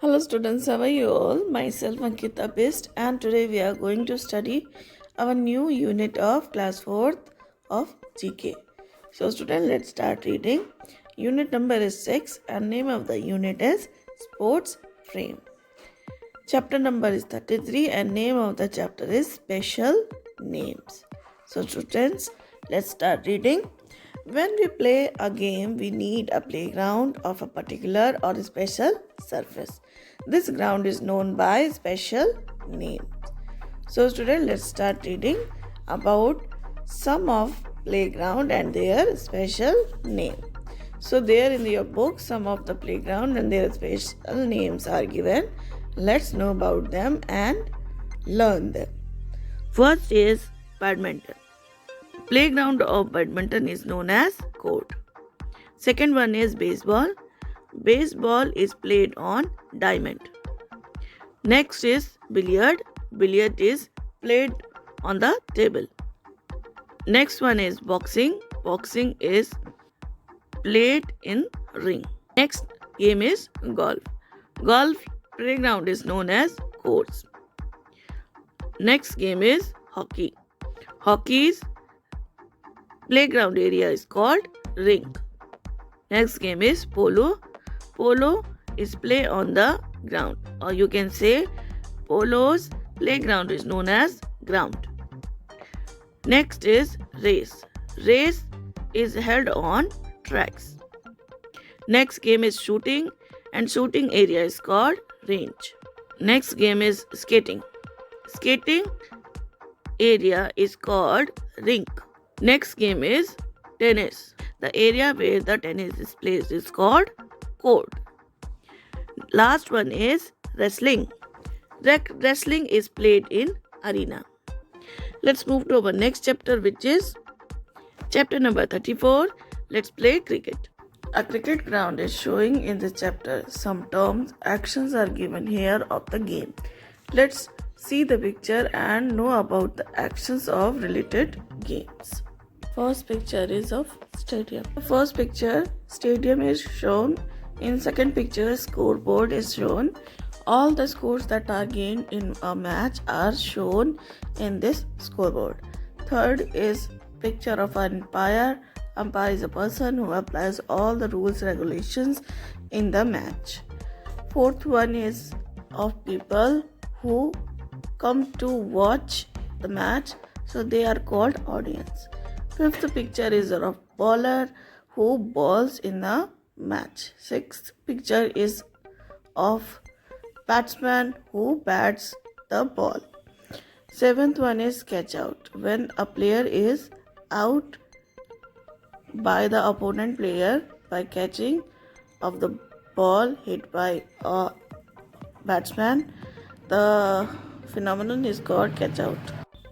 Hello students, how are you all? Myself Ankita Bist, and today we are going to study our new unit of class 4th of GK. So students, let's start reading. Unit number is 6 and name of the unit is Sports Frame. Chapter number is 33 and name of the chapter is Special Names. So students, let's start reading. When we play a game, we need a playground of a particular or special surface. This ground is known by special names. So students, let's start reading about some of playground and their special name. So there in your book, some of the playground and their special names are given. Let's know about them and learn them. First is badminton. Playground of badminton is known as court. Second one is baseball. Baseball is played on diamond. Next is billiard. Billiard is played on the table. Next one is boxing. Boxing is played in ring. Next game is golf. Golf playground is known as courts. Next game is hockey. Hockey's playground area is called rink. Next game is polo. Polo is play on the ground, or you can say polo's playground is known as ground. Next is race. Race is held on tracks. Next game is shooting, and shooting area is called range. Next game is skating. Skating area is called rink. Next game is tennis. The area where the tennis is placed is called court. Last one is wrestling. Wrestling is played in arena. Let's move to our next chapter, which is chapter number 34. Let's play cricket. A cricket ground is showing in this chapter. Some terms, actions are given here of the game. Let's see the picture and know about the actions of related games. First picture is of stadium. The first picture, stadium is shown. In second picture, scoreboard is shown. All the scores that are gained in a match are shown in this scoreboard. Third is picture of an umpire. Umpire is a person who applies all the rules regulations in the match. Fourth one is of people who come to watch the match, so they are called audience. Fifth picture is of bowler who bowls in the match. Sixth picture is of batsman who bats the ball. Seventh one is catch out. When a player is out by the opponent player by catching of the ball hit by a batsman, the phenomenon is called catch out.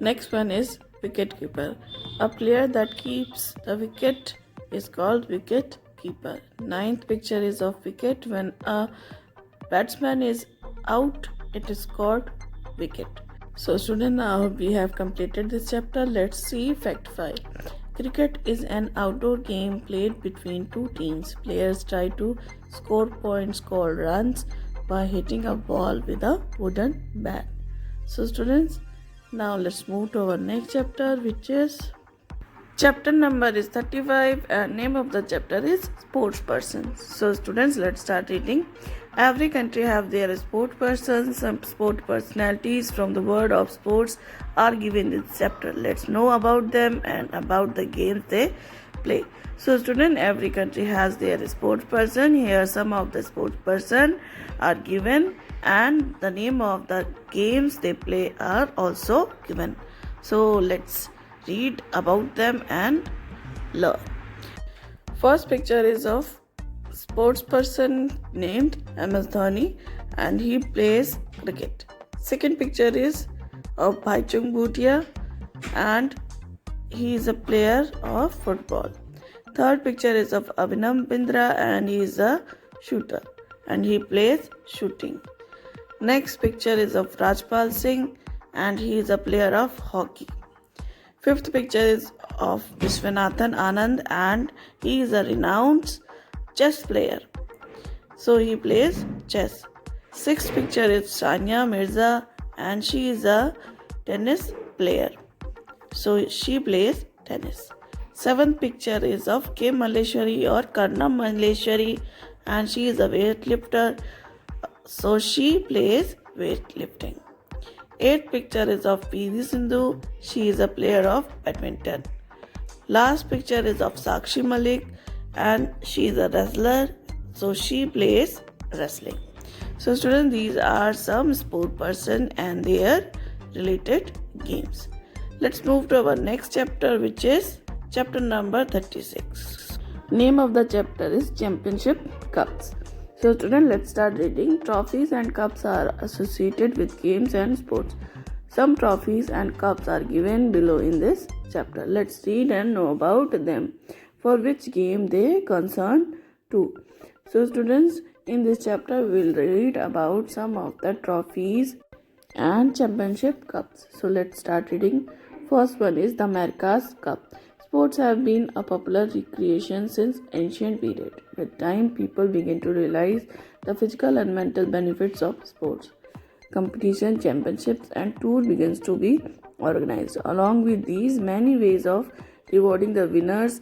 Next one is wicket keeper. A player that keeps the wicket is called wicket keeper. Ninth picture is of wicket. When a batsman is out, it is called wicket. So students, now we have completed this chapter. Let's see fact 5. Cricket is an outdoor game played between two teams. Players try to score points called runs by hitting a ball with a wooden bat. So students, now let's move to our next chapter, which is chapter number is 35 and name of the chapter is sports persons. So students, let's start reading. Every country have their sport persons. Some sport personalities from the world of sports are given in this chapter. Let's know about them and about the games they play. So student, every country has their sports person. Here some of the sports person are given and the name of the games they play are also given. So let's read about them and learn. First picture is of sports person named MS Dhoni and he plays cricket. Second picture is of Bhaichung Bhutia and he is a player of football. Third picture is of Abhinav Bindra and he is a shooter and he plays shooting. Next picture is of Rajpal Singh and he is a player of hockey. Fifth picture is of Vishwanathan Anand and he is a renowned chess player. So he plays chess. Sixth picture is Sania Mirza and she is a tennis player. So she plays tennis. Seventh picture is of K. Malleshwari or Karnam Malleshwari and she is a weightlifter. So she plays weightlifting. Eighth picture is of P.V. Sindhu. She is a player of badminton. Last picture is of Sakshi Malik and she is a wrestler. So she plays wrestling. So students, these are some sport person and their related games. Let's move to our next chapter, which is chapter number 36. Name of the chapter is Championship Cups. So students, let's start reading. Trophies and cups are associated with games and sports. Some trophies and cups are given below in this chapter. Let's read and know about them. For which game they concern to. So students, in this chapter we will read about some of the trophies and championship cups. So let's start reading. First one is the Mascots Cup. Sports have been a popular recreation since ancient period. With time, people begin to realize the physical and mental benefits of sports. Competition, championships and tour begins to be organized. Along with these, many ways of rewarding the winners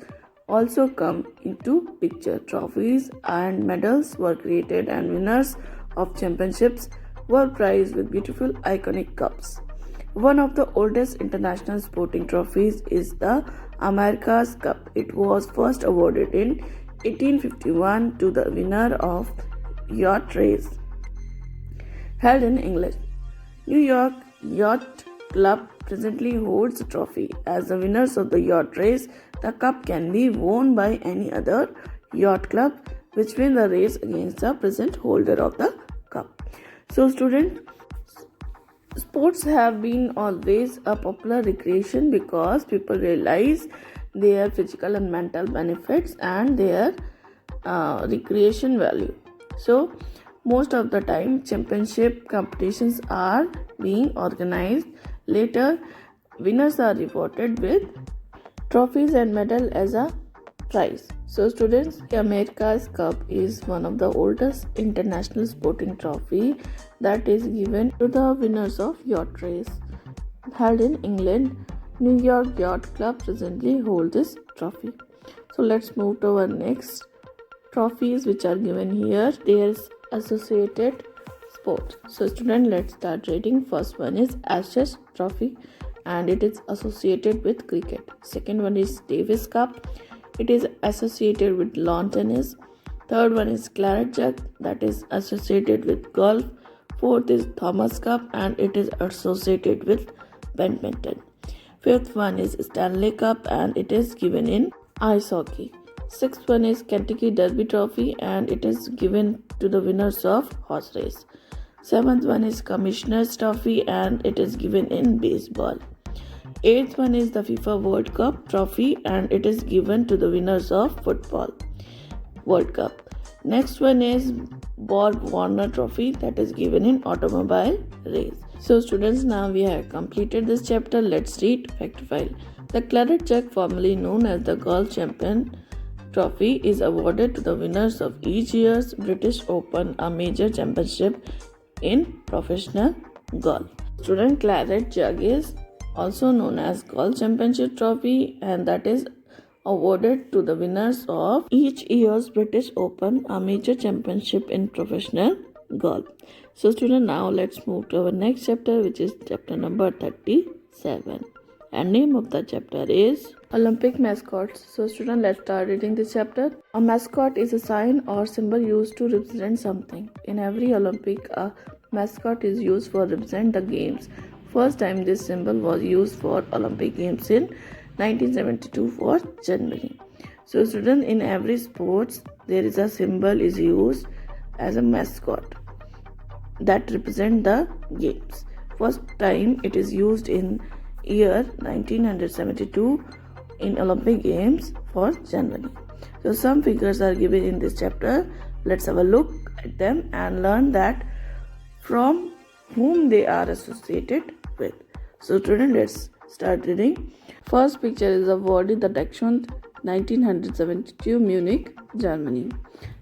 also come into picture. Trophies and medals were created and winners of championships were prized with beautiful iconic cups. One of the oldest international sporting trophies is the America's Cup. It was first awarded in 1851 to the winner of yacht race held in England. New York Yacht Club presently holds the trophy. As the winners of the yacht race, the cup can be won by any other yacht club which win the race against the present holder of the cup. So students, sports have been always a popular recreation because people realize their physical and mental benefits and their recreation value. So most of the time championship competitions are being organized. Later, winners are rewarded with trophies and medal as a prize. So students, the America's Cup is one of the oldest international sporting trophy that is given to the winners of yacht race held in England. New York Yacht Club presently hold this trophy. So let's move to our next trophies which are given here. There's associated sports. So student, let's start reading. First one is Ashes Trophy and it is associated with cricket. Second one is Davis Cup. It is associated with lawn tennis. Third one is Claret Jug, that is associated with golf. Fourth is Thomas Cup and it is associated with badminton. Fifth one is Stanley Cup and it is given in ice hockey. Sixth one is Kentucky Derby Trophy and it is given to the winners of horse race. Seventh one is Commissioner's Trophy and it is given in baseball. Eighth one is the FIFA World Cup Trophy and it is given to the winners of football World Cup. Next one is Bob Warner Trophy that is given in automobile race. So students, now we have completed this chapter. Let's read fact file. The Claret Jug, formerly known as the Golf Champion Trophy, is awarded to the winners of each year's British Open, a major championship in professional golf. Student, Claret Jug is also known as Golf Championship Trophy and that is awarded to the winners of each year's British Open, a major championship in professional golf. So student, now let's move to our next chapter which is chapter number 37 and name of the chapter is Olympic Mascots. So student, let's start reading this chapter. A mascot is a sign or symbol used to represent something. In every Olympic, a mascot is used for represent the games. First time this symbol was used for Olympic Games in 1972 for January. So students, in every sports there is a symbol is used as a mascot that represent the games. First time it is used in year 1972 in Olympic Games for January. So some figures are given in this chapter. Let's have a look at them and learn that from whom they are associated with. So student, let's start reading. First picture is of body, the Dachshund 1972, Munich, Germany.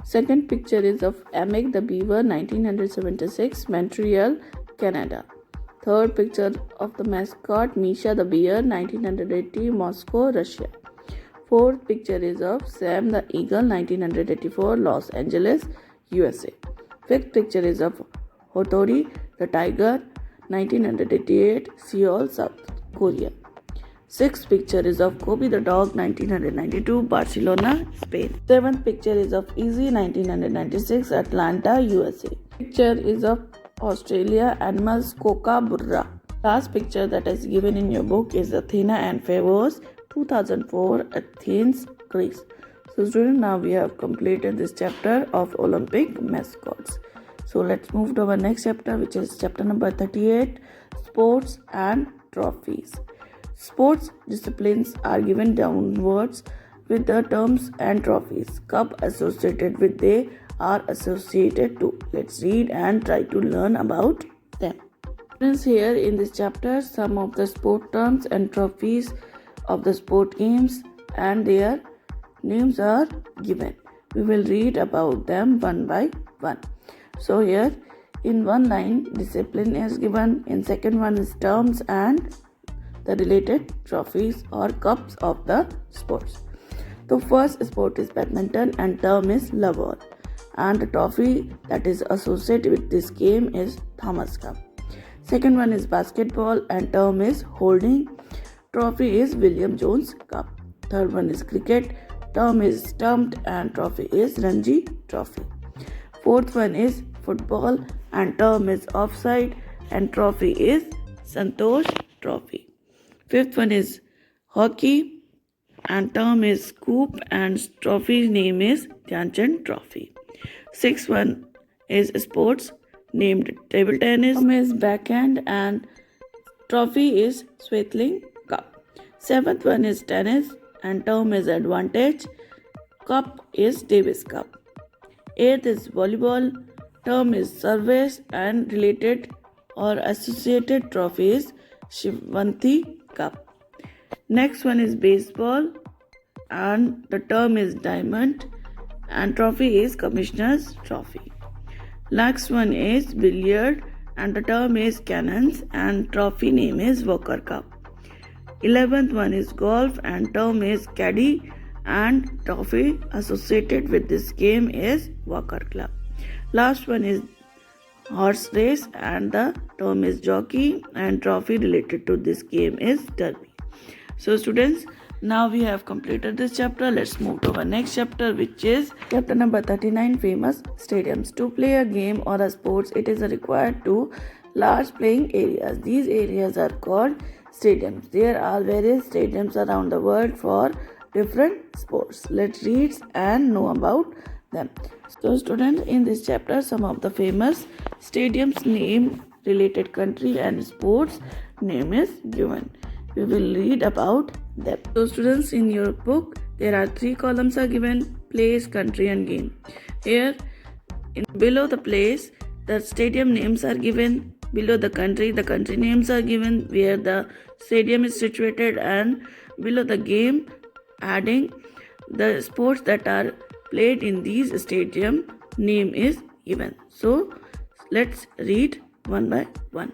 Second picture is of Amick the Beaver, 1976, Montreal, Canada. Third picture of the mascot Misha the Bear, 1980, Moscow, Russia. Fourth picture is of Sam the Eagle, 1984, Los Angeles, USA. Fifth picture is of Hotori the Tiger, 1988, Seoul, South Korea. Sixth picture is of Kobe the Dog, 1992, Barcelona, Spain. Seventh picture is of Easy, 1996, Atlanta, USA. Picture is of Australia animals Kookaburra. Last picture that is given in your book is Athena and Phobos, 2004, Athens, Greece. So students, now we have completed this chapter of Olympic mascots. So let's move to our next chapter, which is chapter number 38, sports and trophies. Sports disciplines are given downwards with the terms and trophies. Cup associated with they are associated to. Let's read and try to learn about them. Friends, here in this chapter, some of the sport terms and trophies of the sport games and their names are given. We will read about them one by one. So here in one line discipline is given, in second one is terms and the related trophies or cups of the sports. The first sport is badminton and term is lover, and the trophy that is associated with this game is Thomas Cup. Second one is basketball and term is holding, trophy is William Jones Cup. Third one is cricket, term is stumped and trophy is Ranji Trophy. Fourth one is football and term is offside and trophy is Santosh Trophy. Fifth one is hockey and term is scoop and trophy name is Dhyan Chand Trophy. Sixth one is sports named table tennis, term is backhand and trophy is Swetling Cup. Seventh one is tennis and term is advantage, cup is Davis Cup. Eighth is volleyball, term is service and related or associated trophy is Shivanti Cup. Next one is baseball and the term is diamond and trophy is Commissioner's Trophy. Next one is billiard and the term is cannons and trophy name is Walker Cup. 11th one is golf and term is caddy and trophy associated with this game is Walker Club. Last one is horse race and the term is jockey and trophy related to this game is derby. So students, now we have completed this chapter. Let's move to our next chapter, which is chapter number 39, famous stadiums. To play a game or a sports, it is required to large playing areas. These areas are called stadiums. There are various stadiums around the world for different sports. Let's read and know about them. So students, in this chapter, some of the famous stadiums name, related country and sports name is given. We will read about them. So students, in your book there are 3 columns are given: place, country and game. Here below the place the stadium names are given, below the country names are given where the stadium is situated, and below the game adding the sports that are played in these stadium name is given. So let's read one by one.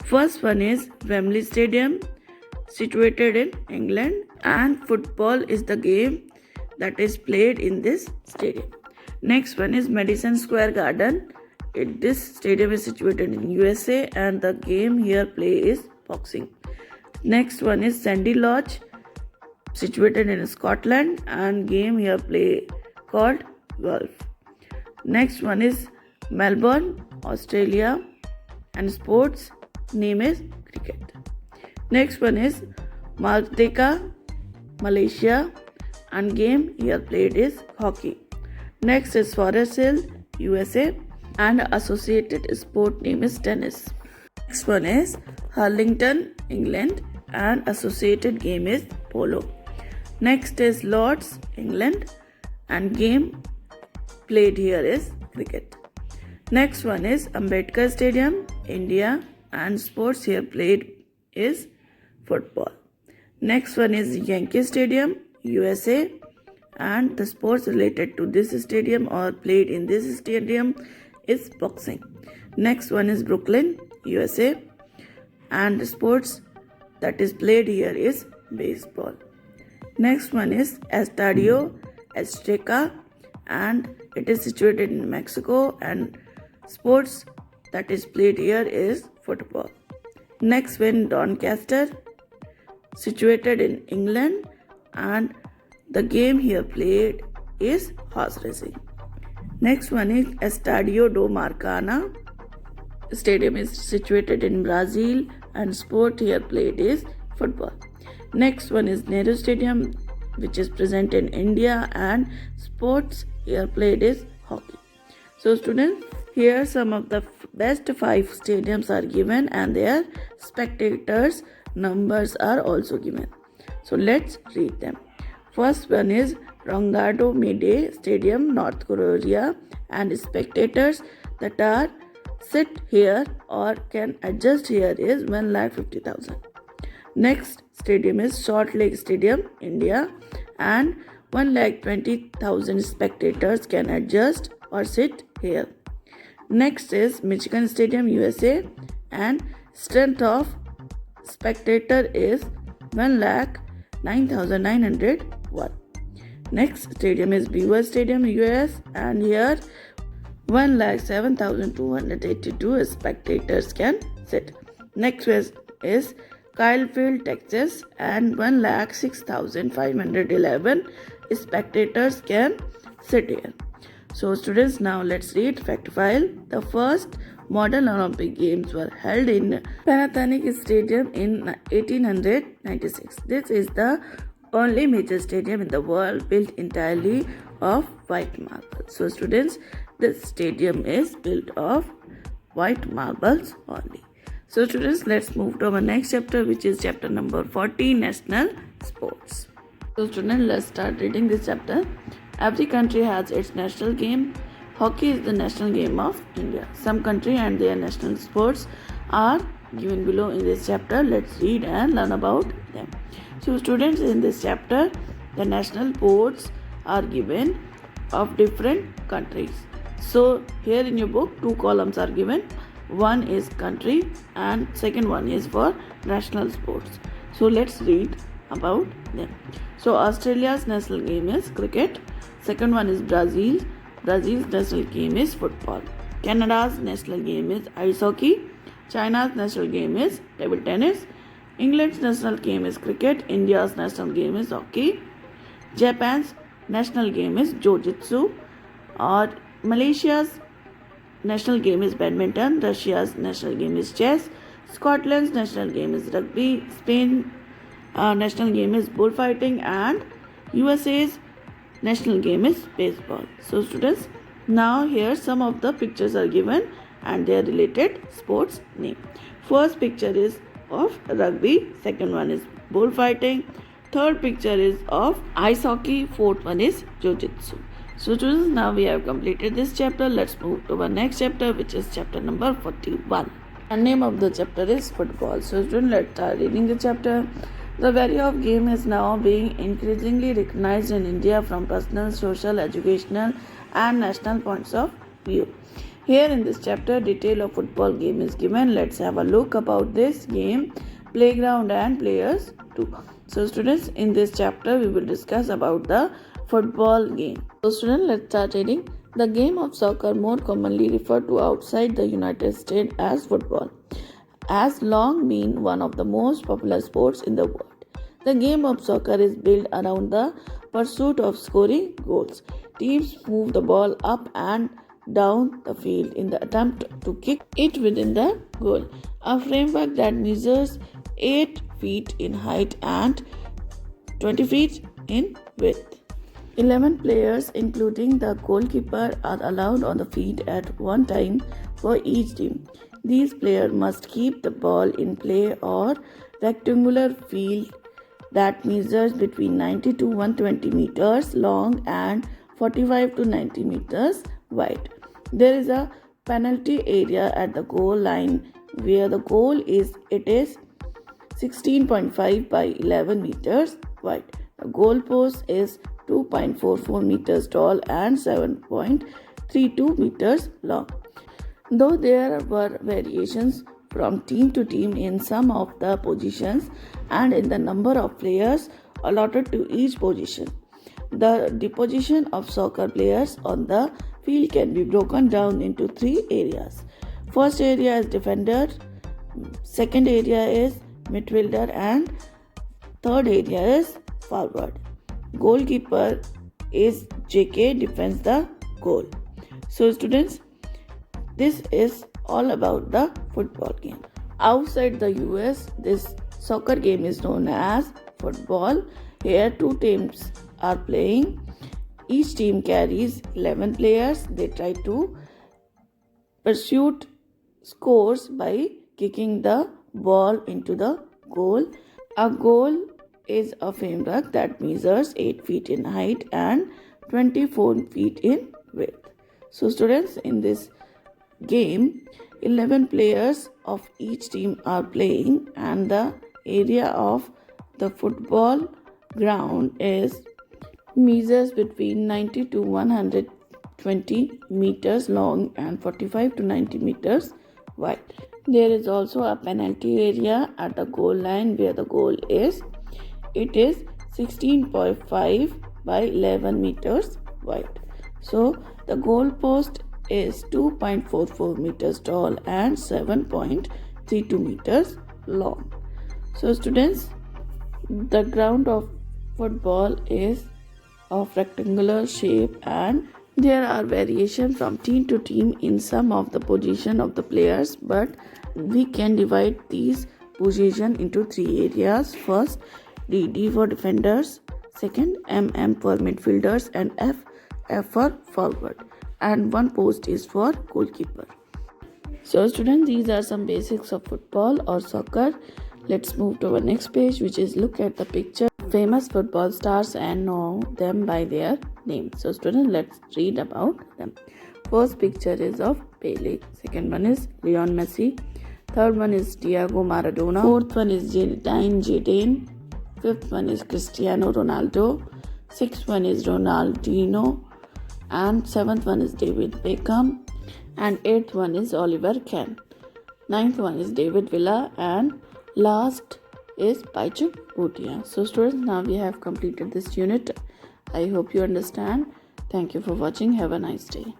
First one is Wembley Stadium, situated in England, and football is the game that is played in this stadium. Next one is Madison Square Garden. This stadium is situated in USA and the game here play is boxing. Next one is Sandy Lodge, situated in Scotland, and game here play called golf. Next one is Melbourne, Australia, and sports name is cricket. Next one is Mardeka, Malaysia, and game here played is hockey. Next is Forest Hill, USA, and associated sport name is tennis. Next one is Hurlington, England, and associated game is polo. Next is Lords, England, and game played here is cricket. Next one is Ambedkar Stadium, India, and sports here played is football. Next one is Yankee Stadium, USA, and the sports related to this stadium or played in this stadium is boxing. Next one is Brooklyn, USA, and the sports that is played here is baseball. Next one is Estadio Azteca, and it is situated in Mexico, and sports that is played here is football. Next one, Doncaster, situated in England, and the game here played is horse racing. Next one is Estadio do Maracana. Stadium is situated in Brazil, and sport here played is football. Next one is Nehru Stadium, which is present in India, and sports here played is hockey. So students, here some of the best 5 stadiums are given, and their spectators numbers are also given. So let's read them. First one is Rongado Mede Stadium, North Korea, and spectators that are sit here or can adjust here is 1,50,000. Next stadium is Salt Lake Stadium, India, and 1,20,000 spectators can adjust or sit here. Next is Michigan Stadium, USA, and strength of spectator is 1,09,901. Next stadium is Beaver Stadium, US, and here 1,07,282 spectators can sit. Next is Kylefield, Texas, and 1,06,511 spectators can sit here. So students, now let's read fact file. The first modern Olympic Games were held in Panasonic Stadium in 1896. This is the only major stadium in the world built entirely of white marble. So students, this stadium is built of white marbles only. So students, let's move to our next chapter, which is chapter number 40, National Sports. So students, let's start reading this chapter. Every country has its national game. Hockey is the national game of India. Some country and their national sports are given below in this chapter. Let's read and learn about them. So students, in this chapter, the national sports are given of different countries. So here in your book, 2 columns are given. One is country and second one is for national sports. So let's read about them. So Australia's national game is cricket. Second one is Brazil. Brazil's national game is football. Canada's national game is ice hockey. China's national game is table tennis. England's national game is cricket. India's national game is hockey. Japan's national game is jiu-jitsu. Or Malaysia's national game is badminton. Russia's national game is chess. Scotland's national game is rugby. Spain's national game is bullfighting, and USA's national game is baseball. So students, now here some of the pictures are given and their related sports name. First picture is of rugby, second one is bullfighting, third picture is of ice hockey, fourth one is jiu-jitsu. So students, now we have completed this chapter. Let's move to our next chapter, which is chapter number 41. And name of the chapter is football. So students, let's start reading the chapter. The value of game is now being increasingly recognized in India from personal, social, educational, and national points of view. Here in this chapter, detail of football game is given. Let's have a look about this game, playground, and players too. So students, in this chapter, we will discuss about the football game. So students, let's start reading. The game of soccer, more commonly referred to outside the United States as football, has long been one of the most popular sports in the world. The game of soccer is built around the pursuit of scoring goals. Teams move the ball up and down the field in the attempt to kick it within the goal. A framework that measures 8 feet in height and 20 feet in width. 11 players, including the goalkeeper, are allowed on the field at one time for each team. These players must keep the ball in play or rectangular field that measures between 90 to 120 meters long and 45 to 90 meters wide. There is a penalty area at the goal line where the goal is 16.5 by 11 meters wide. The goal post is 2.44 meters tall and 7.32 meters long. Though there were variations from team to team in some of the positions and in the number of players allotted to each position, the disposition of soccer players on the field can be broken down into three areas. First area is defender, second area is midfielder, and third area is forward. Goalkeeper is JK, defends the goal. So students, this is all about the football game. Outside the US, this soccer game is known as football. Here two teams are playing. Each team carries 11 players. They try to pursue scores by kicking the ball into the goal. A goal is a framework that measures 8 feet in height and 24 feet in width. So students, in this game, 11 players of each team are playing, and the area of the football ground is measures between 90 to 120 meters long and 45 to 90 meters wide. There is also a penalty area at the goal line where the goal is. It is 16.5 by 11 meters wide. So the goal post is 2.44 meters tall and 7.32 meters long. So students, the ground of football is of rectangular shape, and there are variations from team to team in some of the position of the players, but we can divide these position into three areas. First, D for defenders, second MM for midfielders, and F for forward, and one post is for goalkeeper. So students, these are some basics of football or soccer. Let's move to our next page, which is look at the picture famous football stars and know them by their names. So students, let's read about them. First picture is of Pele, second one is Lionel Messi, third one is Diego Maradona, fourth one is Zinedine Zidane, fifth one is Cristiano Ronaldo, sixth one is Ronaldinho, and seventh one is David Beckham, and eighth one is Oliver Kahn, ninth one is David Villa, and last is Patrick Boutia. So students, now we have completed this unit. I hope you understand. Thank you for watching. Have a nice day.